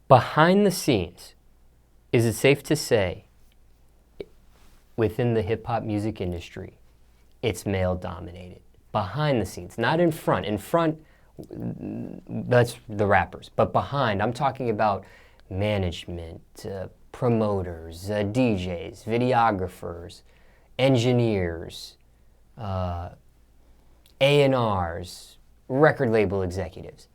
Behind the scenes, is it safe to say, within the hip-hop music industry, it's male-dominated? Behind the scenes, not in front. In front, that's the rappers. But behind, I'm talking about management, promoters, DJs, videographers, engineers, A&Rs, record label executives.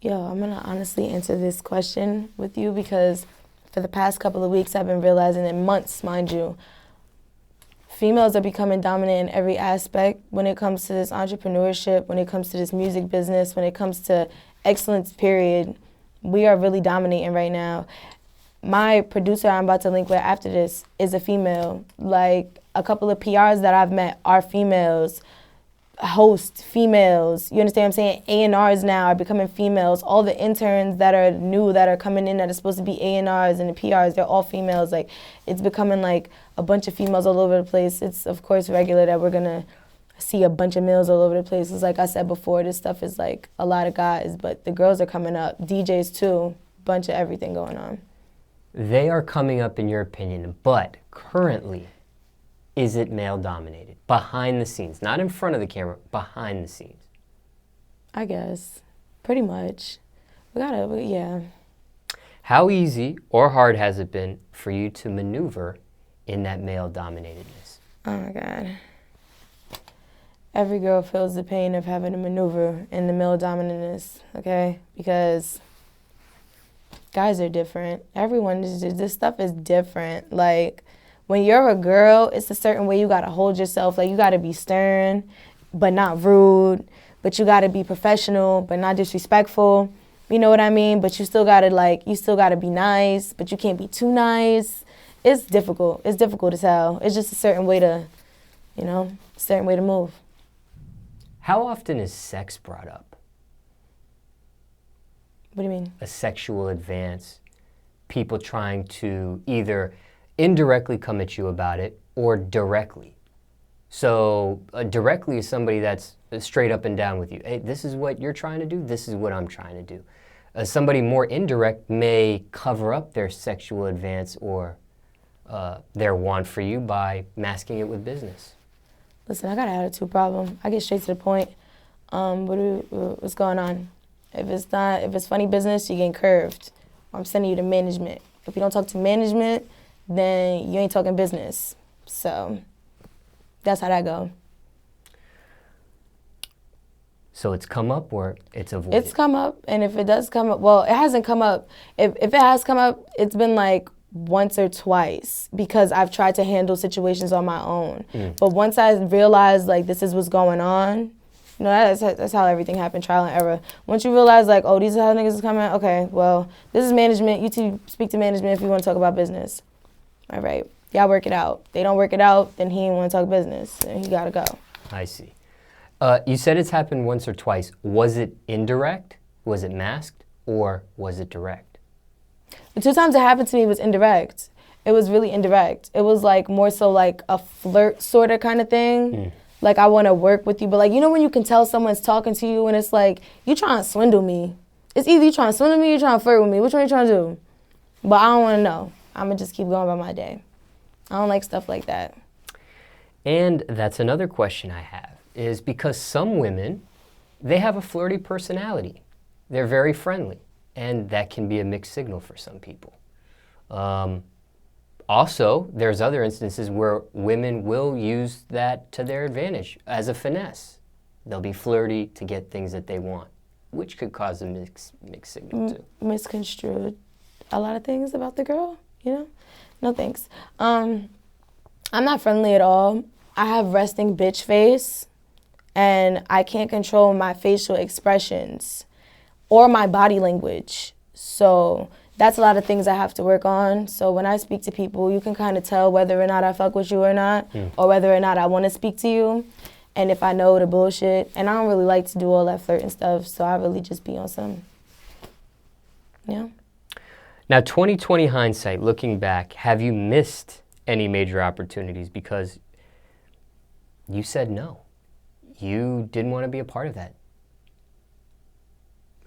Yo, I'm going to honestly answer this question with you because for the past couple of weeks I've been realizing, in months, mind you, females are becoming dominant in every aspect when it comes to this entrepreneurship, when it comes to this music business, when it comes to excellence, period. We are really dominating right now. My producer I'm about to link with after this is a female. Like, a couple of PRs that I've met are females. Host females, you understand what I'm saying? A&Rs now are becoming females. All the interns that are new, that are coming in, that are supposed to be A&Rs and the PRs, they're all females. Like, it's becoming like a bunch of females all over the place. It's of course regular that we're gonna see a bunch of males all over the place. It's like I said before, this stuff is like a lot of guys, but the girls are coming up. DJs too, bunch of everything going on. They are coming up in your opinion, but currently, is it male-dominated? Behind the scenes, not in front of the camera, behind the scenes. I guess, pretty much. Yeah. How easy or hard has it been for you to maneuver in that male-dominatedness? Oh my God. Every girl feels the pain of having to maneuver in the male dominantness, okay? Because guys are different. Everyone is just, this stuff is different. Like, when you're a girl, it's a certain way you gotta hold yourself. Like, you gotta be stern, but not rude. But you gotta be professional, but not disrespectful. You know what I mean? But you still gotta be nice, but you can't be too nice. It's difficult. It's difficult to tell. It's just a certain way to, certain way to move. How often is sex brought up? What do you mean? A sexual advance, people trying to either indirectly come at you about it or directly. So directly is somebody that's straight up and down with you. Hey, this is what you're trying to do. This is what I'm trying to do. Somebody more indirect may cover up their sexual advance or their want for you by masking it with business. Listen, I got an attitude problem. I get straight to the point. What's going on? If it's funny business, you getting curved. I'm sending you to management. If you don't talk to management, then you ain't talking business. So that's how that go. So it's come up or it's avoided? It's come up, and if it does come up, well, it hasn't come up. If it has come up, it's been like once or twice because I've tried to handle situations on my own. But once I realized like this is what's going on, that's how everything happened, trial and error. Once you realize like, oh, these are how niggas is coming, okay, well, this is management. You two speak to management if you want to talk about business. All right, y'all work it out. They don't work it out, then he ain't want to talk business, and he gotta go. I see. You said it's happened once or twice. Was it indirect? Was it masked? Or was it direct? The 2 times it happened to me was indirect. It was really indirect. It was like more so like a flirt sort of kind of thing. Like, I want to work with you, but like, when you can tell someone's talking to you and it's like, you trying to swindle me. It's either you trying to swindle me or you trying to flirt with me. Which one you trying to do? But I don't want to know. I'm going to just keep going about my day. I don't like stuff like that. And that's another question I have, is because some women, they have a flirty personality. They're very friendly, and that can be a mixed signal for some people. Also, there's other instances where women will use that to their advantage as a finesse. They'll be flirty to get things that they want, which could cause a mixed signal too. Misconstrued a lot of things about the girl, No thanks. I'm not friendly at all. I have resting bitch face, and I can't control my facial expressions or my body language. So that's a lot of things I have to work on. So when I speak to people, you can kind of tell whether or not I fuck with you or not, or whether or not I want to speak to you. And if I know the bullshit, and I don't really like to do all that flirting stuff, so I really just be on some, Now, 2020 hindsight, looking back, have you missed any major opportunities because you said no? You didn't want to be a part of that.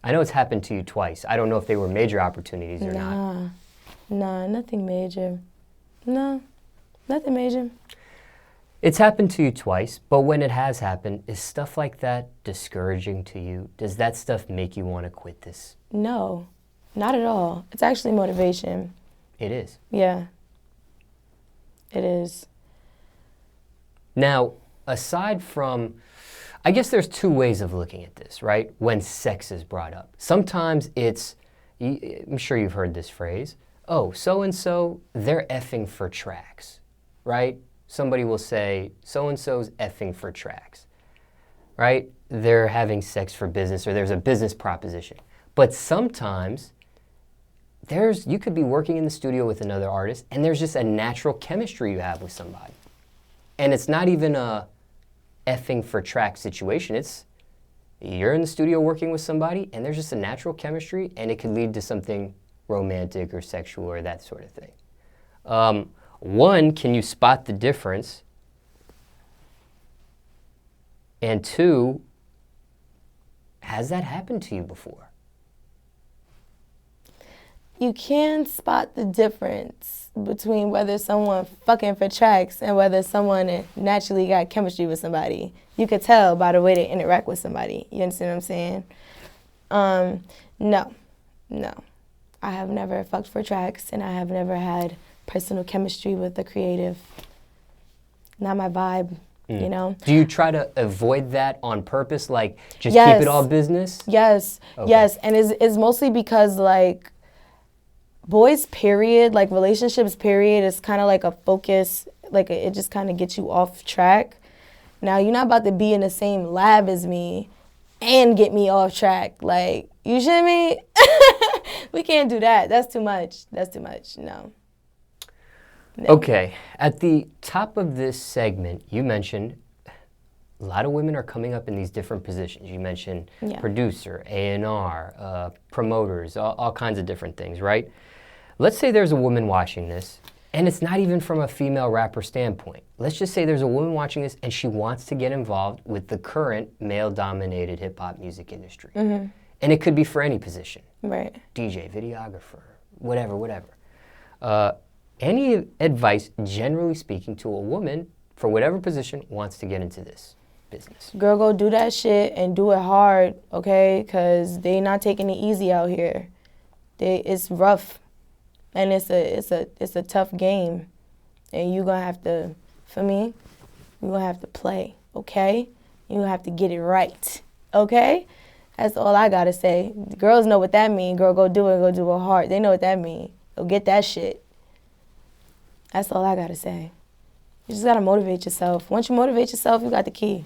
I know it's happened to you twice. I don't know if they were major opportunities or not. Nah, nothing major. No, nothing major. It's happened to you twice, but when it has happened, is stuff like that discouraging to you? Does that stuff make you want to quit this? No, not at all. It's actually motivation. It is. Yeah, it is. Now, aside from, I guess there's two ways of looking at this, right? When sex is brought up. Sometimes it's, I'm sure you've heard this phrase, oh, so-and-so, they're effing for tracks, right? Somebody will say, so-and-so's effing for tracks, right? They're having sex for business, or there's a business proposition. But sometimes you could be working in the studio with another artist, and there's just a natural chemistry you have with somebody. And it's not even a effing for track situation. It's you're in the studio working with somebody, and there's just a natural chemistry, and it could lead to something romantic or sexual or that sort of thing. One, can you spot the difference? And two, has that happened to you before? You can spot the difference between whether someone fucking for tracks and whether someone naturally got chemistry with somebody. You could tell by the way they interact with somebody. You understand what I'm saying? No. I have never fucked for tracks, and I have never had personal chemistry with a creative. Not my vibe, you know? Do you try to avoid that on purpose? Like, just Yes. keep it all business? Yes, Okay. yes. And it's mostly because, like, boys, period, like relationships, period, is kind of like a focus, like it just kind of gets you off track. Now, you're not about to be in the same lab as me and get me off track. Like, you shit me? We can't do that. That's too much. No. Okay. At the top of this segment, you mentioned a lot of women are coming up in these different positions. You mentioned producer, A&R, promoters, all kinds of different things, right? Let's say there's a woman watching this, and it's not even from a female rapper standpoint. Let's just say there's a woman watching this, and she wants to get involved with the current male-dominated hip-hop music industry. Mm-hmm. And it could be for any position. Right. DJ, videographer, whatever. Any advice, generally speaking, to a woman for whatever position wants to get into this business? Girl, go do that shit and do it hard, okay? Because they not taking it easy out here. It's rough, and it's a tough game, and you gonna have to, for me, you gonna have to play, okay? You gonna have to get it right, okay? That's all I gotta say. The girls know what that mean. Girl, go do it hard. They know what that mean. Go get that shit. That's all I gotta say. You just gotta motivate yourself. Once you motivate yourself, you got the key.